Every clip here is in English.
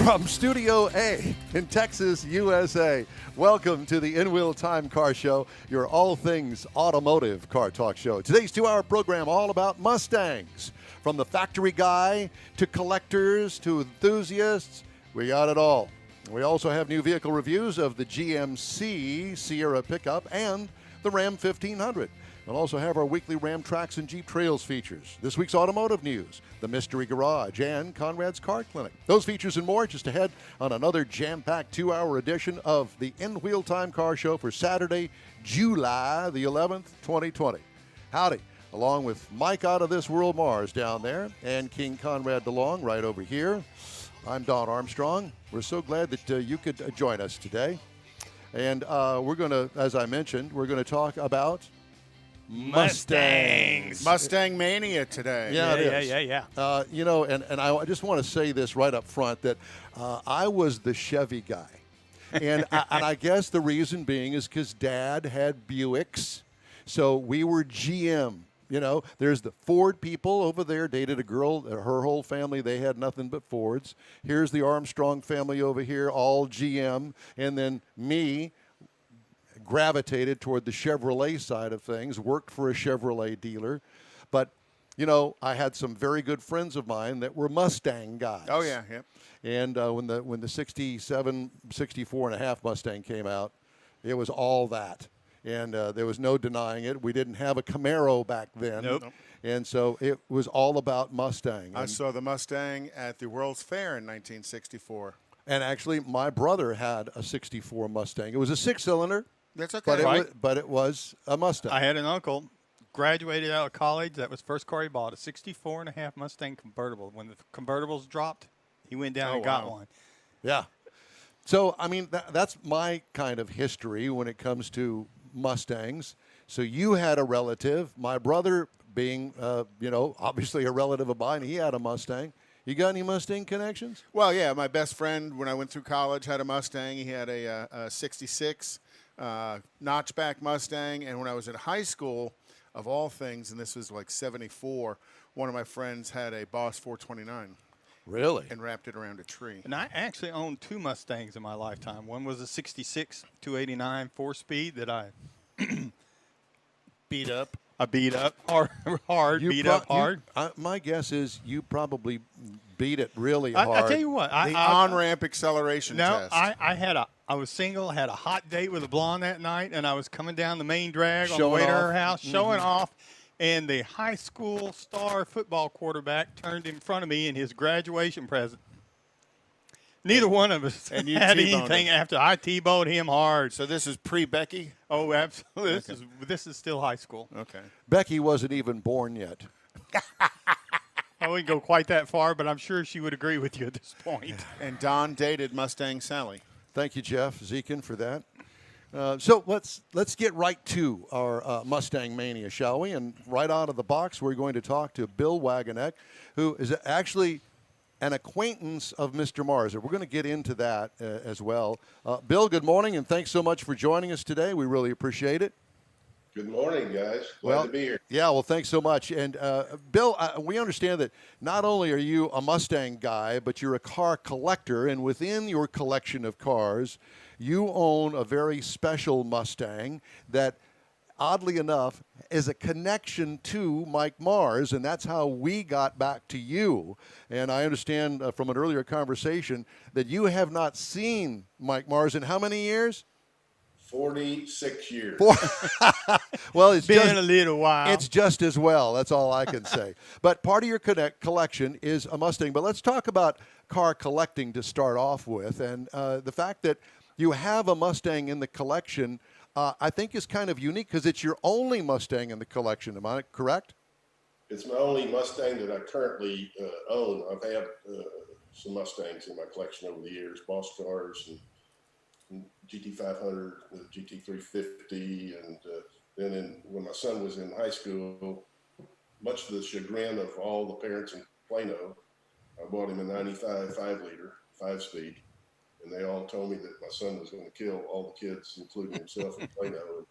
From Studio A in Texas, USA, welcome to the In Wheel Time Car Show, your all things automotive car talk show. Today's 2-hour program all about Mustangs. From the factory guy to collectors to enthusiasts, we got it all. We also have new vehicle reviews of the GMC Sierra pickup and the Ram 1500. We'll also have our weekly Ram Tracks and Jeep Trails features, this week's automotive news, the Mystery Garage, and Conrad's Car Clinic. Those features and more just ahead on another jam-packed 2-hour edition of the In Wheel Time Car Show for Saturday, July the 11th, 2020. Howdy, along with Mike out of this world Mars down there and King Conrad DeLong right over here. I'm Don Armstrong. We're so glad that you could join us today. And we're going to, as I mentioned, we're going to talk about Mustangs. Mustang Mania today. Yeah, it is. Yeah. You know, and I just want to say this right up front that I was the Chevy guy. And I guess the reason being is because Dad had Buicks, so we were GM. You know, there's the Ford people over there. Dated a girl, her whole family, they had nothing but Fords. Here's the Armstrong family over here, all GM. And then me, gravitated toward the Chevrolet side of things, worked for a Chevrolet dealer. But, you know, I had some very good friends of mine that were Mustang guys. Oh, yeah. And when the 67, 64 and a half Mustang came out, it was all that. And there was no denying it. We didn't have a Camaro back then. Nope. And so it was all about Mustang. I saw the Mustang at the World's Fair in 1964. And actually, my brother had a 64 Mustang. It was a 6-cylinder. That's okay. But it was a Mustang. I had an uncle, graduated out of college. That was the first car he bought, a 64 and a half Mustang convertible. When the convertibles dropped, he went down and got one. Yeah. So, I mean, that's my kind of history when it comes to Mustangs. So you had a relative, my brother being, obviously a relative of mine, he had a Mustang. You got any Mustang connections? Well, yeah, my best friend when I went through college had a Mustang. He had a 66 notchback Mustang. And when I was in high school, of all things, and this was like 74, one of my friends had a Boss 429. Really? And wrapped it around a tree. And I actually owned 2 Mustangs in my lifetime. One was a 66 289 4-speed that I Beat up. I beat up hard. My guess is you probably beat it really hard. I tell you what. The on-ramp acceleration test. I was single, had a hot date with a blonde that night, and I was coming down the main drag on the Showing way to off. her house, showing off. And the high school star football quarterback turned in front of me in his graduation present. Neither one of us And you had T-boned anything him. after I T-boned him hard. So this is pre-Becky? Oh, absolutely. Okay. This is still high school. Okay. Becky wasn't even born yet. I wouldn't go quite that far, but I'm sure she would agree with you at this point. And Don dated Mustang Sally. Thank you, Jeff Zekin, for that. So let's get right to our Mustang Mania, shall we? And right out of the box, we're going to talk to Bill Wageneck, who is actually an acquaintance of Mr. Mars. We're going to get into that as well. Bill, good morning, and thanks so much for joining us today. We really appreciate it. Good morning, guys. Glad to be here. Yeah, well, thanks so much. And, Bill, we understand that not only are you a Mustang guy, but you're a car collector, and within your collection of cars, you own a very special Mustang that, oddly enough, is a connection to Mike Mars, and that's how we got back to you. And I understand from an earlier conversation that you have not seen Mike Mars in how many years? 46 years. Well, it's Been just a little while. It's just as well. That's all I can say. But part of your collection is a Mustang. But let's talk about car collecting to start off with. And the fact that you have a Mustang in the collection, I think is kind of unique because it's your only Mustang in the collection. Am I correct? It's my only Mustang that I currently own. I've had some Mustangs in my collection over the years, boss cars and GT500, GT350, and then when my son was in high school, much to the chagrin of all the parents in Plano, I bought him a 95 5-liter, 5-speed, and they all told me that my son was going to kill all the kids, including himself in Plano. And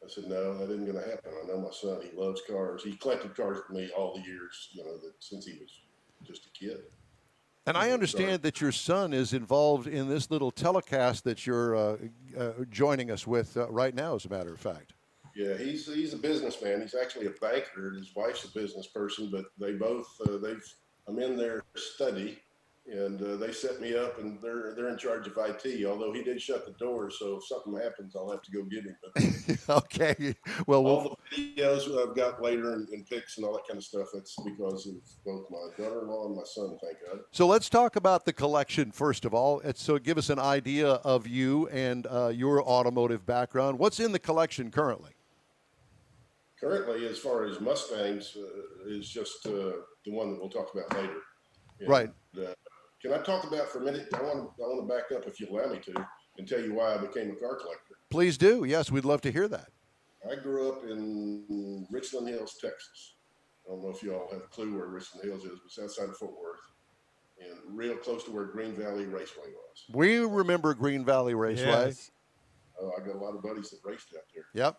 I said, no, that isn't going to happen. I know my son, he loves cars. He collected cars with me all the years, that since he was just a kid. And I understand that your son is involved in this little telecast that you're joining us with right now, as a matter of fact. Yeah, he's a businessman. He's actually a banker. His wife's a business person, but they both I'm in their study, and they set me up, and they're in charge of IT. Although he did shut the door, so if something happens, I'll have to go get him. But Okay. Well, all the videos that I've got later and pics and all that kind of stuff, that's because of both my daughter-in-law and my son, thank God. so let's talk about the collection first of all. So give us an idea of you and your automotive background. What's in the collection currently? Currently, as far as Mustangs, is just the one that we'll talk about later. And, Right. Can I talk about for a minute? I want to back up, if you allow me to, and tell you why I became a car collector. Please do. Yes, we'd love to hear that. I grew up in Richland Hills, Texas. I don't know if you all have a clue where Richland Hills is, but it's outside of Fort Worth, and real close to where Green Valley Raceway was. We remember Green Valley Raceway. Yes. I got a lot of buddies that raced out there. Yep.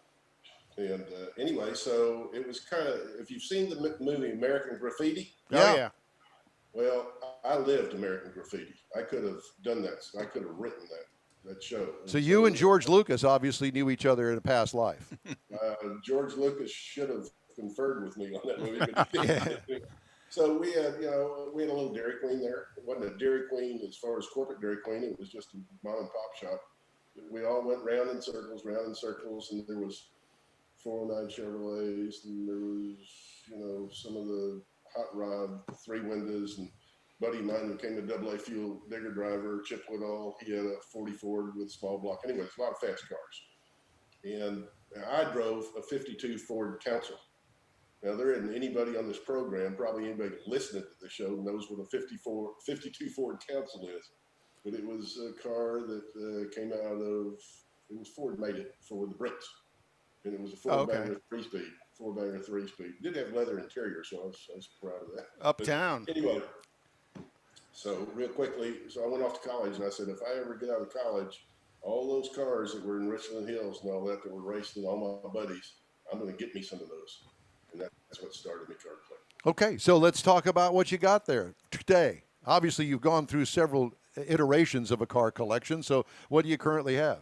And anyway, so it was kind of, if you've seen the movie American Graffiti. Yeah. Oh, yeah. Well, I lived American Graffiti. I could have done that. I could have written that show. So you and George Lucas obviously knew each other in a past life. George Lucas should have conferred with me on that movie. But he didn't. So we had a little Dairy Queen there. It wasn't a Dairy Queen as far as corporate Dairy Queen. It was just a mom and pop shop. We all went round in circles, and there was 409 Chevrolets, and there was, some of the hot rod 3 windows, and buddy of mine became a AA fuel digger driver, Chip Woodall. He had a 40 Ford with a small block. Anyway, it's a lot of fast cars. And I drove a 52 Ford Council. Now, there isn't anybody on this program, probably anybody listening to the show, knows what a 52 Ford Council is. But it was a car that came out of, it was Ford made it for the Brits. And it was a four-banger 3-speed. Did have leather interior, so I was proud of that. Uptown. But anyway, so real quickly, so I went off to college, and I said, if I ever get out of college, all those cars that were in Richland Hills and all that were racing, all my buddies, I'm going to get me some of those. And that's what started me car collecting. Okay, so let's talk about what you got there today. Obviously, you've gone through several iterations of a car collection, so what do you currently have?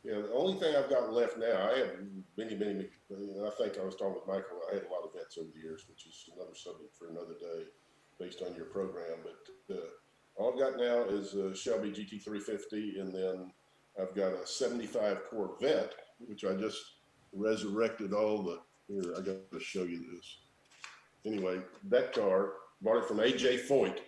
Yeah, the only thing I've got left now, I have many, I think I was talking with Michael, I had a lot of vets over the years, which is another subject for another day based on your program. But all I've got now is a Shelby GT350, and then I've got a 75 Corvette, which I just resurrected all the, here, I got to show you this. Anyway, that car, bought it from A.J. Foyt.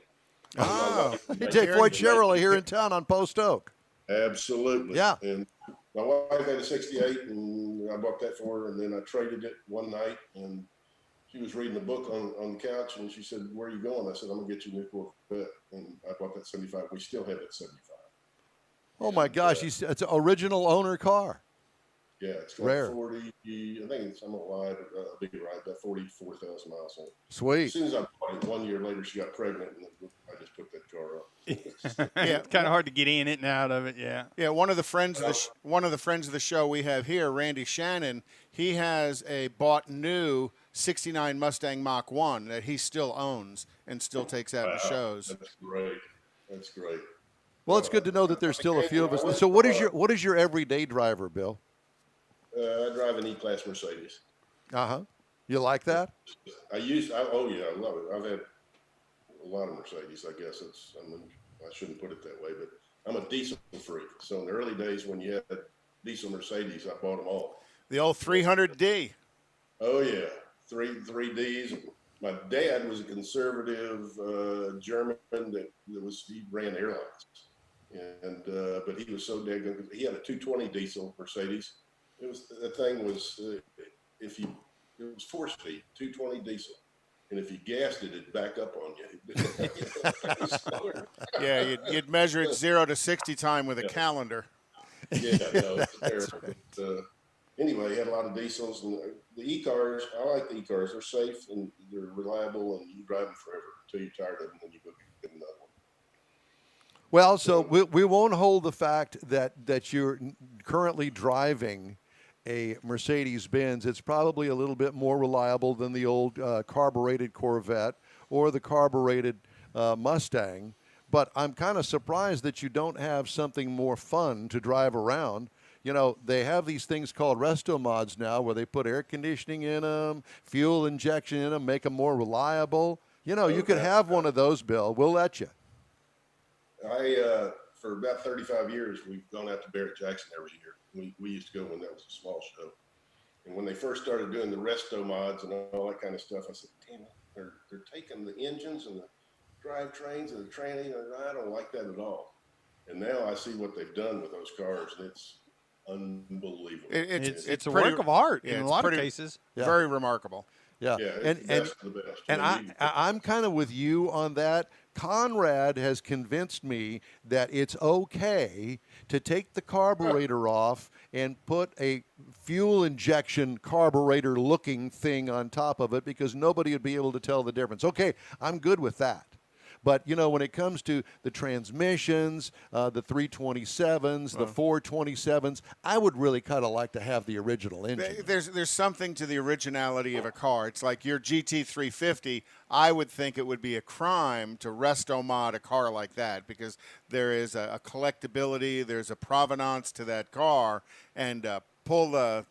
Oh, A.J. Foyt Chevrolet here in town on Post Oak. Absolutely. Yeah. And my wife had a 68, and I bought that for her, and then I traded it one night, and she was reading a book on the couch, and she said, where are you going? I said, I'm going to get you a new Corvette. And I bought that 75. We still have that 75. Oh, my gosh. It's an original owner car. Yeah, it's got Rare. 40, I think it's, I'm going to lie, but a big ride, about 44,000 miles on it. Sweet. As soon as I bought it, 1 year later, she got pregnant, and I just put that car up. Yeah, it's kind of hard to get in it and out of it. Yeah. Yeah, one of the friends of the show we have here, Randy Shannon, he has a bought new '69 Mustang Mach 1 that he still owns and still takes out in shows. That's great. That's great. Well, it's good to know that there's still a few of us. So what is your everyday driver, Bill? I drive an E-Class Mercedes. Uh-huh. You like that? Oh yeah, I love it. I've had a lot of Mercedes, I guess. I shouldn't put it that way, but I'm a diesel freak. So in the early days when you had diesel Mercedes, I bought them all. The old 300D. Oh yeah, three Ds. My dad was a conservative German he ran airlines, and but he was so dang good. He had a 220 diesel Mercedes. It was 4-speed, 220 diesel, and if you gassed it, it'd back up on you. Yeah, you'd measure it 0 to 60 time with a calendar. Yeah, no, it's terrible. But, anyway, he had a lot of diesels, and the E-cars. I like the E-cars. They're safe and they're reliable, and you drive them forever until you're tired of them, and you go get another one. Well, so we won't hold the fact that you're currently driving a Mercedes-Benz. It's probably a little bit more reliable than the old carbureted Corvette or the carbureted Mustang, but I'm kind of surprised that you don't have something more fun to drive around. You know, they have these things called resto mods now where they put air conditioning in them, fuel injection in them, make them more reliable. You know, you could have one of those, Bill. We'll let you. For about 35 years, we've gone out to Barrett Jackson every year. We used to go when that was a small show. And when they first started doing the resto mods and all that kind of stuff, I said, damn it, they're taking the engines and the drivetrains and the tranny, and I don't like that at all. And now I see what they've done with those cars, and it's unbelievable. It's a work of art in a lot of cases. Yeah. Very remarkable. Yeah, Yeah, it's the best of the best. And I'm kind of with you on that. Conrad has convinced me that it's okay to take the carburetor off and put a fuel injection carburetor looking thing on top of it because nobody would be able to tell the difference. Okay, I'm good with that. But, you know, when it comes to the transmissions, the 327s, the 427s, I would really kind of like to have the original engine. There's something to the originality of a car. It's like your GT350. I would think it would be a crime to resto mod a car like that because there is a collectability, there's a provenance to that car, and pull the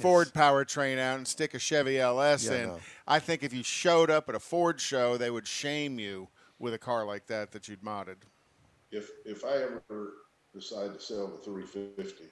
Ford powertrain out and stick a Chevy LS in. No. I think if you showed up at a Ford show, they would shame you with a car like that you'd modded. If I ever decide to sell the 350,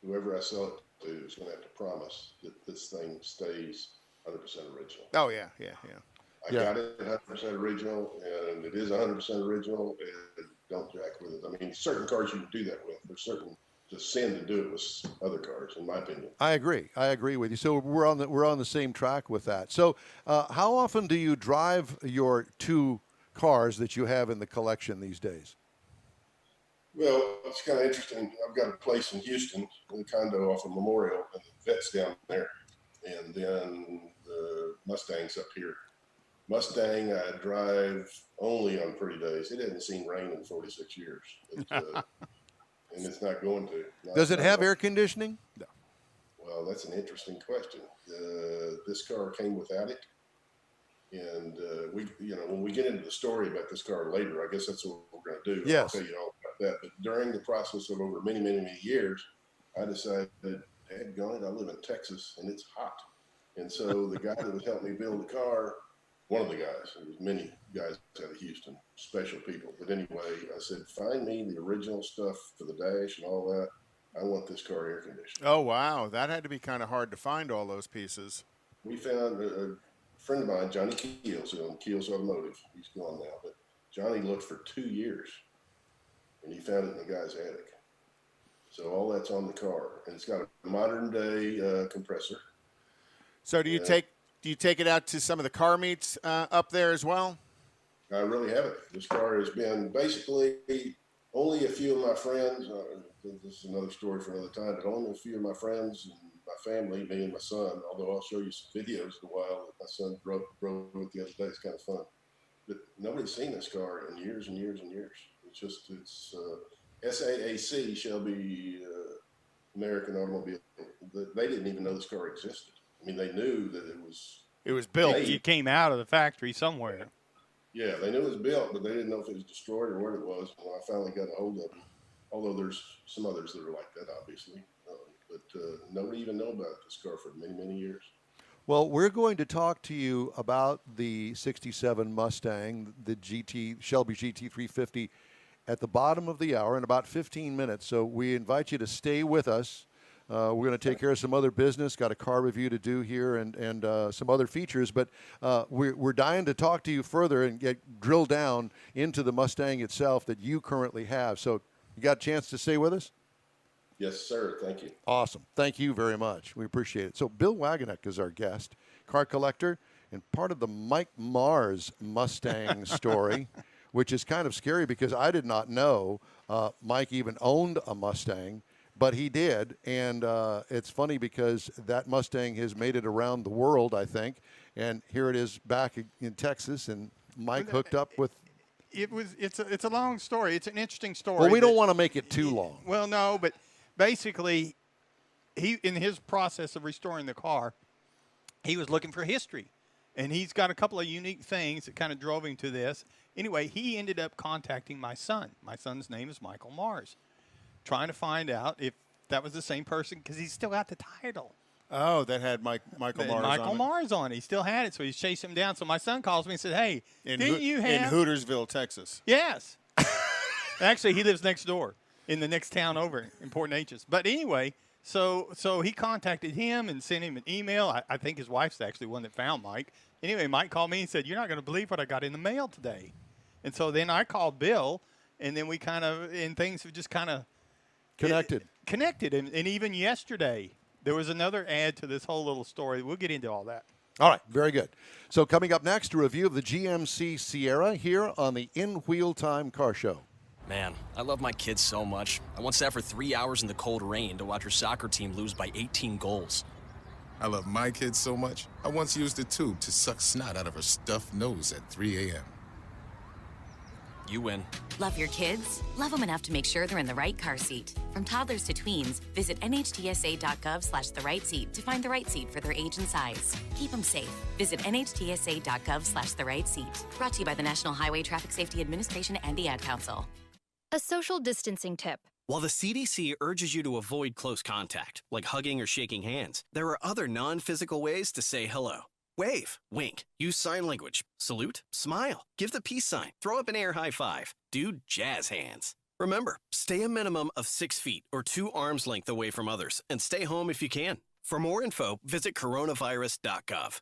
whoever I sell it to is going to have to promise that this thing stays 100% original. Oh, yeah. I got it 100% original, and it is 100% original, and don't jack with it. I mean, certain cars you can do that with. There's certain the sin to do it with other cars, in my opinion. I agree with you. So we're on the same track with that. So how often do you drive your two cars that you have in the collection these days? Well, it's kind of interesting. I've got a place in Houston, a condo off of Memorial, and the vet's down there, and then the Mustang's up here. Mustang I drive only on pretty days. It hasn't seen rain in 46 years, and it's not going to. Does it have air conditioning? No. Well, that's an interesting question. This car came without it. And when we get into the story about this car later, I guess that's what we're going to do. Yes. I'll tell you all about that. But during the process of over many, many, many years, I decided, daggone it, I live in Texas and it's hot. And so the guy that was helping me build the car, one of the guys, there was many guys out of Houston, special people. But anyway, I said, find me the original stuff for the dash and all that. I want this car air conditioned. Oh, wow. That had to be kind of hard to find all those pieces. We found a friend of mine, Johnny Keels, who owns Keels Automotive. He's gone now, but Johnny looked for 2 years, and he found it in the guy's attic. So all that's on the car, and it's got a modern day compressor. So do you take it out to some of the car meets up there as well? I really haven't. This car has been basically only a few of my friends. This is another story for another time, but only a few of my friends and my family, me and my son, although I'll show you some videos in a while that my son drove it the other day. It's kind of fun. But nobody's seen this car in years and years and years. It's SAAC, Shelby American Automobile. They didn't even know this car existed. I mean, they knew that it was built. It came out of the factory somewhere. Yeah, they knew it was built, but they didn't know if it was destroyed or what it was. When I finally got a hold of it, although there's some others that are like that, obviously. But nobody even know about this car for many, many years. Well, we're going to talk to you about the 67 Mustang, the Shelby GT350, at the bottom of the hour in about 15 minutes. So we invite you to stay with us. We're going to take care of some other business, got a car review to do here and some other features. But we're dying to talk to you further and drill down into the Mustang itself that you currently have. So you got a chance to stay with us? Yes, sir. Thank you. Awesome. Thank you very much. We appreciate it. So Bill Wageneck is our guest, car collector, and part of the Mike Mars Mustang story, which is kind of scary because I did not know Mike even owned a Mustang, but he did. And it's funny because that Mustang has made it around the world, I think. And here it is back in Texas, and Mike hooked up with. It's a long story. It's an interesting story. Well, we don't want to make it too long. Well, no, but basically, in his process of restoring the car, he was looking for history. And he's got a couple of unique things that kind of drove him to this. Anyway, he ended up contacting my son. My son's name is Michael Mars, trying to find out if that was the same person because he's still got the title. Oh, that had Michael Mars on it. Michael Mars on it. He still had it, so he's chasing him down. So my son calls me and said, hey, didn't you have... In Hootersville, Texas. Yes. Actually, he lives next door in the next town over in Port Neches. But anyway, so he contacted him and sent him an email. I think his wife's actually the one that found Mike. Anyway, Mike called me and said, you're not going to believe what I got in the mail today. And so then I called Bill, and then we kind of, and things have just kind of connected. And even yesterday, there was another add to this whole little story. We'll get into all that. All right, very good. So coming up next, a review of the GMC Sierra here on the In Wheel Time Car Show. Man, I love my kids so much. I once sat for 3 hours in the cold rain to watch her soccer team lose by 18 goals. I love my kids so much, I once used a tube to suck snot out of her stuffed nose at 3 a.m. You win. Love your kids? Love them enough to make sure they're in the right car seat. From toddlers to tweens, visit nhtsa.gov/the right seat to find the right seat for their age and size. Keep them safe. Visit nhtsa.gov/the right seat. Brought to you by the National Highway Traffic Safety Administration and the Ad Council. A social distancing tip. While the CDC urges you to avoid close contact, like hugging or shaking hands, there are other non-physical ways to say hello. Wave, wink, use sign language, salute, smile, give the peace sign, throw up an air high five, do jazz hands. Remember, stay a minimum of 6 feet or 2 arms length away from others and stay home if you can. For more info, visit coronavirus.gov.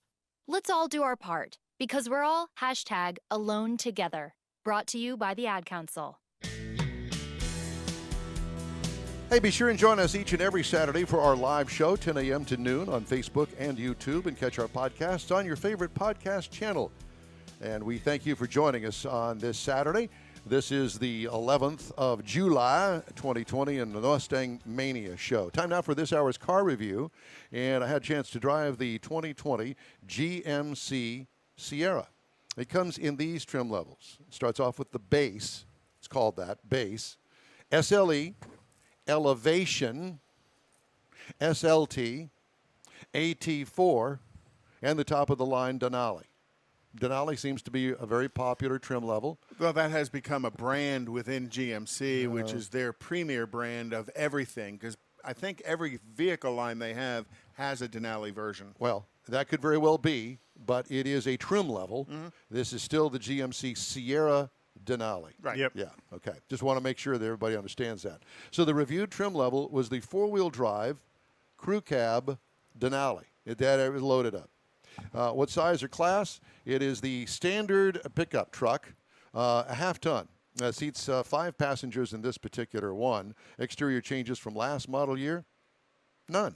Let's all do our part because we're all #AloneTogether. Brought to you by the Ad Council. Hey, be sure and join us each and every Saturday for our live show, 10 a.m. to noon on Facebook and YouTube, and catch our podcasts on your favorite podcast channel. And we thank you for joining us on this Saturday. This is the 11th of July, 2020, and the Mustang Mania show. Time now for this hour's car review, and I had a chance to drive the 2020 GMC Sierra. It comes in these trim levels. It starts off with the base. It's called that, base. SLE, Elevation, SLT, AT4, and the top of the line Denali. Denali seems to be a very popular trim level. Well, that has become a brand within GMC, which is their premier brand of everything, because I think every vehicle line they have has a Denali version. Well, that could very well be, but it is a trim level. This is still the GMC Sierra Denali. Right. Yep. Yeah, okay. Just want to make sure that everybody understands that. So the reviewed trim level was the four-wheel drive crew cab Denali. That was loaded up. What size or class? It is the standard pickup truck, a half-ton. Seats 5 passengers in this particular one. Exterior changes from last model year? None.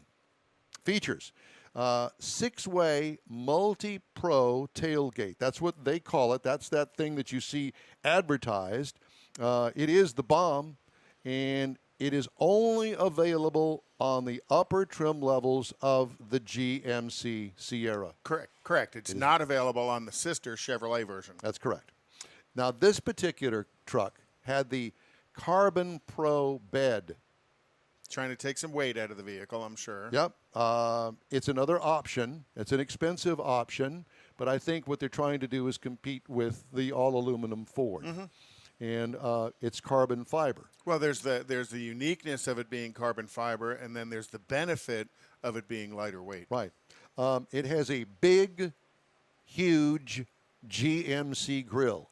Features. 6-way multi-pro tailgate. That's what they call it. That's that thing that you see advertised. It is the bomb, and it is only available on the upper trim levels of the GMC Sierra. Correct. It's not available on the sister Chevrolet version. That's correct. Now, this particular truck had the Carbon Pro bed. Trying to take some weight out of the vehicle, I'm sure. Yep. It's another option. It's an expensive option, but I think what they're trying to do is compete with the all-aluminum Ford. And it's carbon fiber. Well, there's the uniqueness of it being carbon fiber, and then there's the benefit of it being lighter weight. Right. It has a big, huge GMC grill.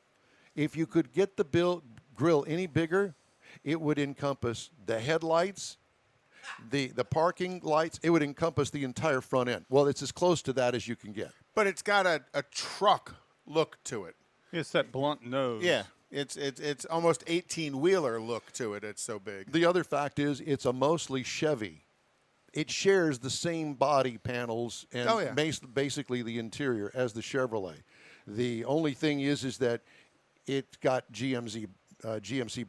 If you could get the grill any bigger, it would encompass the headlights, the parking lights. It would encompass the entire front end. Well, it's as close to that as you can get. But it's got a truck look to it. It's that blunt nose. Yeah. It's almost 18-wheeler look to it. It's so big. The other fact is it's a mostly Chevy. It shares the same body panels and basically the interior as the Chevrolet. The only thing is that it's got GMC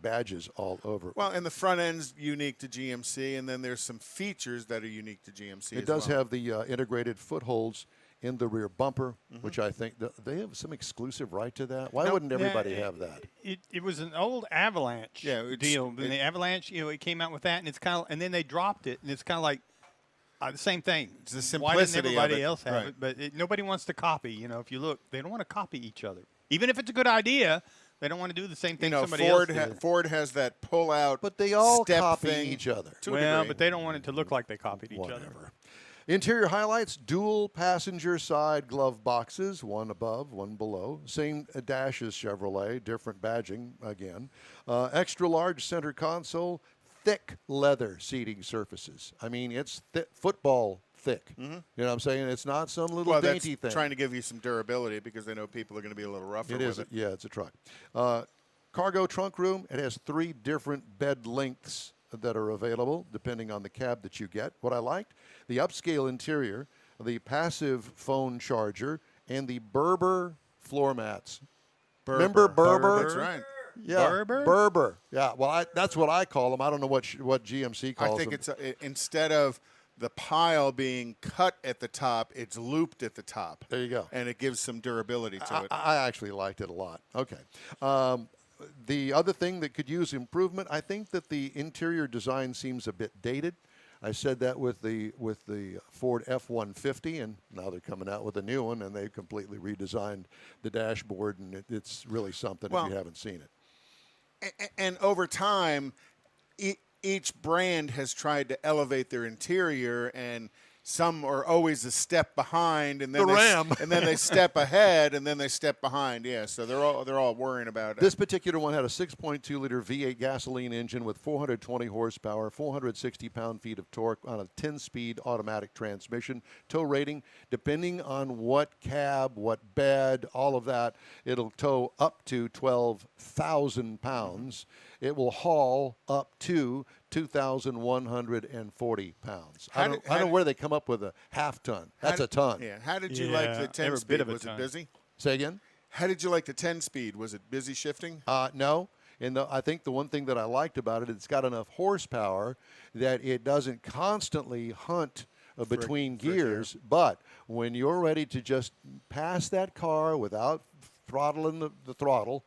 badges all over. Well, and the front end's unique to GMC, and then there's some features that are unique to GMC. It does have the integrated footholds in the rear bumper, which I think they have some exclusive right to that. Why wouldn't everybody have that? It was an old Avalanche deal. And the Avalanche, it came out with that, and it's kind of, and then they dropped it, and it's kind of like the same thing. It's the simplicity. Why didn't everybody else have right. it? But nobody wants to copy. If you look, they don't want to copy each other. Even if it's a good idea, They don't want to do the same thing You know, somebody else did. Ford has that pull-out But they all step copy thing each other. to a Well, degree. but they don't want it to look like they copied each other. Whatever. Interior highlights, dual passenger side glove boxes, one above, one below. Same dash as Chevrolet, different badging again. Extra large center console, thick leather seating surfaces. I mean, it's football thick. You know what I'm saying? It's not some little well, dainty that's thing. trying to give you some durability because they know people are going to be a little rougher It with is, it. yeah, it's a truck. Cargo trunk room, it has 3 different bed lengths that are available depending on the cab that you get. What I liked, the upscale interior, the passive phone charger, and the Berber floor mats. Remember Berber? That's right. Yeah, Berber? Berber. Yeah, well, that's what I call them. I don't know what GMC calls I think them. it's instead of the pile being cut at the top, it's looped at the top. There you go. And it gives some durability to it. I actually liked it a lot. Okay. The other thing that could use improvement, I think that the interior design seems a bit dated. I said that with the Ford F-150, and now they're coming out with a new one, and they've completely redesigned the dashboard, and it's really something if you haven't seen it. And over time, each brand has tried to elevate their interior, and some are always a step behind, and then they step ahead, and then they step behind. Yeah, so they're all worrying about it. This particular one had a 6.2-liter V8 gasoline engine with 420 horsepower, 460 pound-feet of torque on a 10-speed automatic transmission. Tow rating, depending on what cab, what bed, all of that, it'll tow up to 12,000 pounds. It will haul up to 2,140 pounds. I don't know where they come up with a half ton. That's a ton. Yeah. How did you like the 10-speed? Was it busy? Say again? How did you like the 10-speed? Was it busy shifting? No. And I think the one thing that I liked about it, it's got enough horsepower that it doesn't constantly hunt between gears. But when you're ready to just pass that car without throttling the throttle,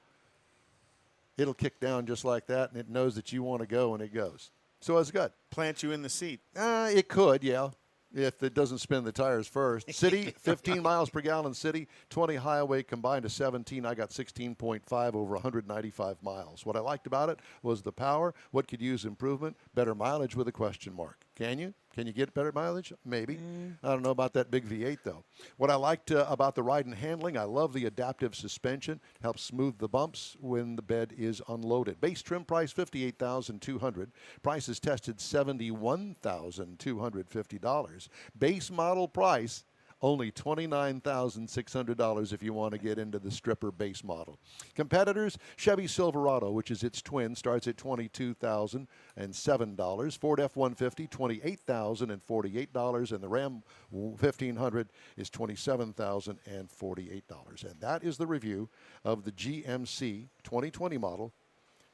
it'll kick down just like that, and it knows that you want to go, and it goes. So it's good. Plant you in the seat. It could, yeah, if it doesn't spin the tires first. City, 15 miles per gallon city, 20 highway combined to 17. I got 16.5 over 195 miles. What I liked about it was the power. What could use improvement? Better mileage with a question mark. Can you? Can you get better mileage? Maybe. I don't know about that big V8, though. What I liked about the ride and handling, I love the adaptive suspension. Helps smooth the bumps when the bed is unloaded. Base trim price, $58,200. Price is tested $71,250. Base model price, only $29,600 if you want to get into the stripper base model. Competitors, Chevy Silverado, which is its twin, starts at $22,007. Ford F-150, $28,048. And the Ram 1500 is $27,048. And that is the review of the GMC 2020 model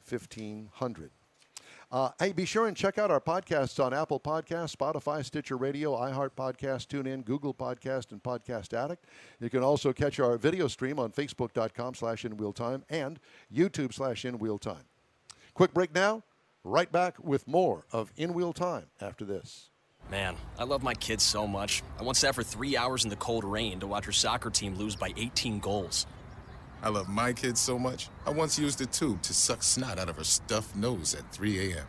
1500. Hey, be sure and check out our podcasts on Apple Podcasts, Spotify, Stitcher Radio, iHeart Podcast, TuneIn, Google Podcast, and Podcast Addict. You can also catch our video stream on Facebook.com/InWheelTime and YouTube/InWheelTime. Quick break now. Right back with more of In Wheel Time after this. Man, I love my kids so much. I once sat for 3 hours in the cold rain to watch her soccer team lose by 18 goals. I love my kids so much, I once used a tube to suck snot out of her stuffed nose at 3 a.m.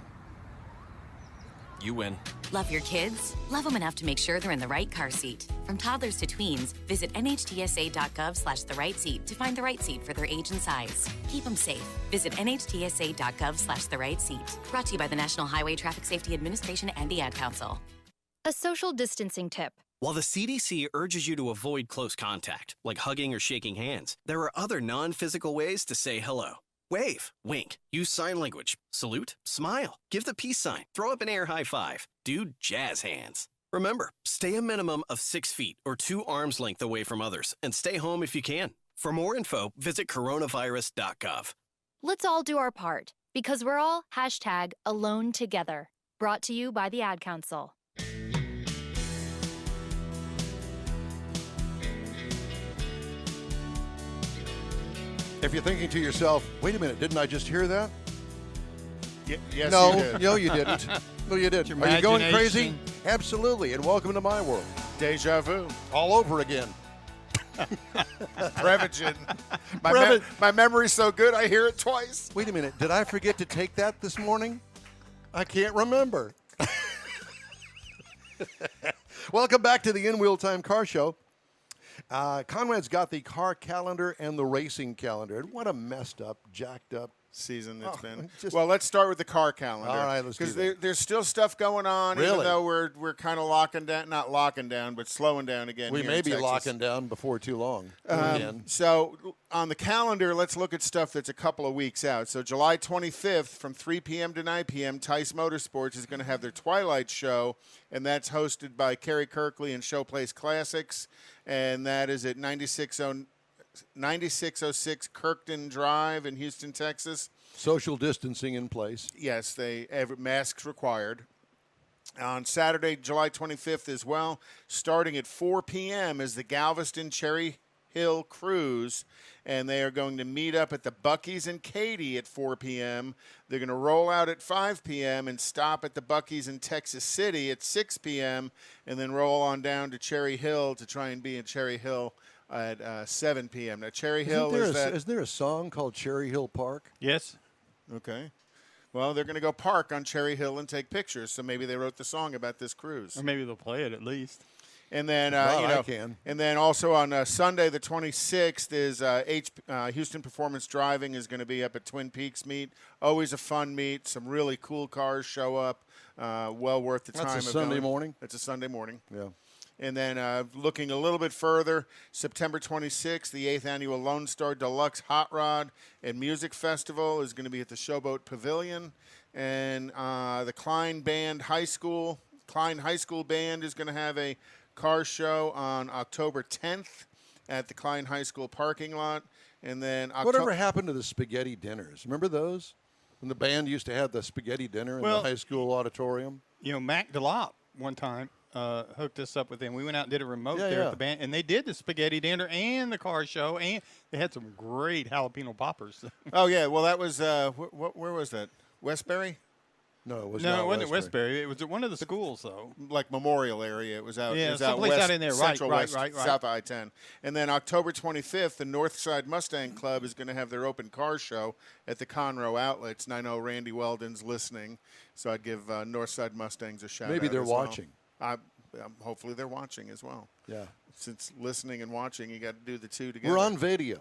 You win. Love your kids? Love them enough to make sure they're in the right car seat. From toddlers to tweens, visit nhtsa.gov/the right seat to find the right seat for their age and size. Keep them safe. Visit nhtsa.gov/the right seat. Brought to you by the National Highway Traffic Safety Administration and the Ad Council. A social distancing tip. While the CDC urges you to avoid close contact, like hugging or shaking hands, there are other non-physical ways to say hello. Wave, wink, use sign language, salute, smile, give the peace sign, throw up an air high five, do jazz hands. Remember, stay a minimum of 6 feet or 2 arms length away from others, and stay home if you can. For more info, visit coronavirus.gov. Let's all do our part, because we're all #alone together. Brought to you by the Ad Council. If you're thinking to yourself, wait a minute, didn't I just hear that? Yes, No, you did. no, you didn't. No, you didn't. Your Are you going crazy? imagination. Absolutely, and welcome to my world. Deja vu. All over again. Prevagen. Prevagen. My memory's so good, I hear it twice. Wait a minute. Did I forget to take that this morning? I can't remember. Welcome back to the In Wheel Time Car Show. Conrad's got the car calendar and the racing calendar. What a messed up, jacked up season it's been. Well, let's start with the car calendar. All right, let's do that. Because there's still stuff going on, Really? even though we're kind of locking down, not locking down, but slowing down again. We here may in be Texas. locking down before too long. Again. So on the calendar, let's look at stuff that's a couple of weeks out. So July 25th from 3 p.m. to 9 p.m., Tice Motorsports is going to have their Twilight Show, and that's hosted by Kerry Kirkley and Showplace Classics, and that is at 9606 Kirkton Drive in Houston, Texas. Social distancing in place. Yes, masks required. On Saturday, July 25th as well, starting at 4 p.m. is the Galveston Cherry Hill Cruise, and they are going to meet up at the Buc-ee's in Katy at 4 p.m. They're going to roll out at 5 p.m. and stop at the Buc-ee's in Texas City at 6 p.m. and then roll on down to Cherry Hill to try and be in Cherry Hill at 7 p.m. Now, Cherry Hill is there a song called Cherry Hill Park? Yes. Okay. Well, they're going to go park on Cherry Hill and take pictures, so maybe they wrote the song about this cruise. Or maybe they'll play it at least. And then, I can. And then also on Sunday, the 26th, is Houston Performance Driving is going to be up at Twin Peaks meet. Always a fun meet. Some really cool cars show up. Well worth the time. That's a Sunday morning? It's a Sunday morning. Yeah. And then looking a little bit further, September 26th, the 8th Annual Lone Star Deluxe Hot Rod and Music Festival is going to be at the Showboat Pavilion. And the Klein High School Band is going to have a car show on October 10th at the Klein High School parking lot. And then whatever happened to the spaghetti dinners? Remember those? When the band used to have the spaghetti dinner in the high school auditorium? You know, Mac DeLop one time hooked us up with them. We went out and did a remote there at the band, and they did the spaghetti dinner and the car show, and they had some great jalapeno poppers. Oh, yeah. Well, that was where was that? Westbury? No, it was no, not it wasn't at Westbury. Westbury. It was at one of the schools, though. Like Memorial area. It was out. Yeah, it was out someplace west, out in there. Central Right, West, right. South I-10. And then October 25th, the Northside Mustang Club is going to have their open car show at the Conroe Outlets. And I know Randy Weldon's listening, so I'd give Northside Mustangs a shout out. Maybe they're as well. watching. Hopefully they're watching as well. Yeah. Since listening and watching, you got to do the two together. We're on video.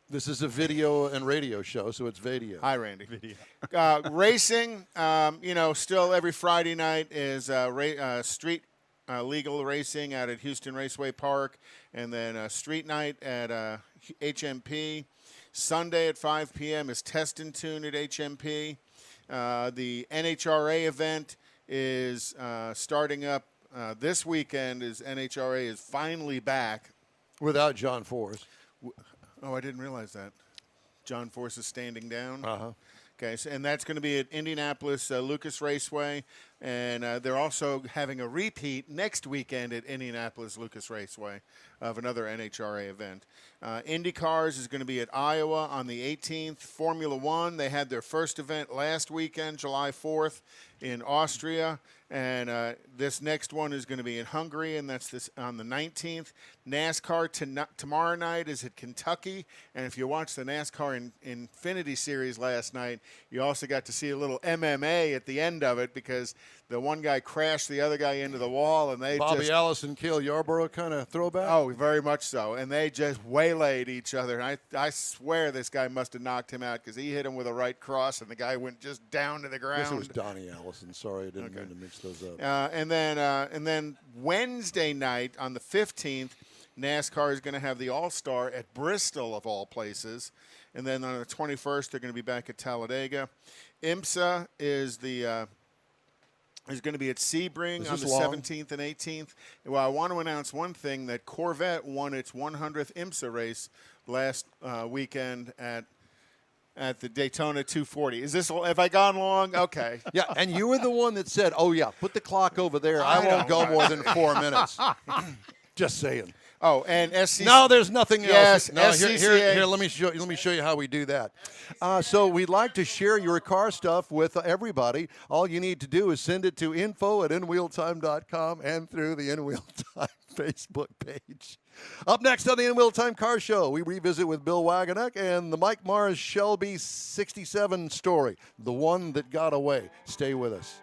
This is a video and radio show, so it's video. Hi, Randy. Racing, still every Friday night is street legal racing out at Houston Raceway Park, and then street night at HMP. Sunday at 5 p.m. is Test and Tune at HMP. The NHRA event is starting up this weekend. NHRA is finally back. Without John Force. Oh, I didn't realize that. John Force is standing down. Uh-huh. Okay, and that's going to be at Indianapolis Lucas Raceway, and they're also having a repeat next weekend at Indianapolis Lucas Raceway of another NHRA event. Indy Cars is going to be at Iowa on the 18th. Formula One, they had their first event last weekend, July 4th, in Austria, and this next one is going to be in Hungary, and that's on the 19th. NASCAR tomorrow night is at Kentucky, and if you watched the NASCAR Infinity Series last night, you also got to see a little MMA at the end of it because the one guy crashed the other guy into the wall, and they Bobby Allison, Cale Yarborough kind of throwback? Oh, very much so. And they just waylaid each other. And I swear this guy must have knocked him out because he hit him with a right cross, and the guy went just down to the ground. I guess it was Donnie Allison. Sorry, I didn't mean to mix those up. And then Wednesday night on the 15th, NASCAR is going to have the All-Star at Bristol, of all places. And then on the 21st, they're going to be back at Talladega. IMSA is going to be at Sebring on the 17th and 18th. Well, I want to announce one thing, that Corvette won its 100th IMSA race last weekend at the Daytona 240. Have I gone long? Okay. Yeah, and you were the one that said, oh, yeah, put the clock over there. I won't go more than 4 minutes. Just saying. Oh, and SCCA. No, there's nothing else. Yes, No, SCCA. here, let me show you how we do that. So we'd like to share your car stuff with everybody. All you need to do is send it to info@inwheeltime.com and through the InWheel Time Facebook page. Up next on the In Wheel Time Car Show, we revisit with Bill Wageneck and the Mike Mars Shelby 67 story, the one that got away. Stay with us.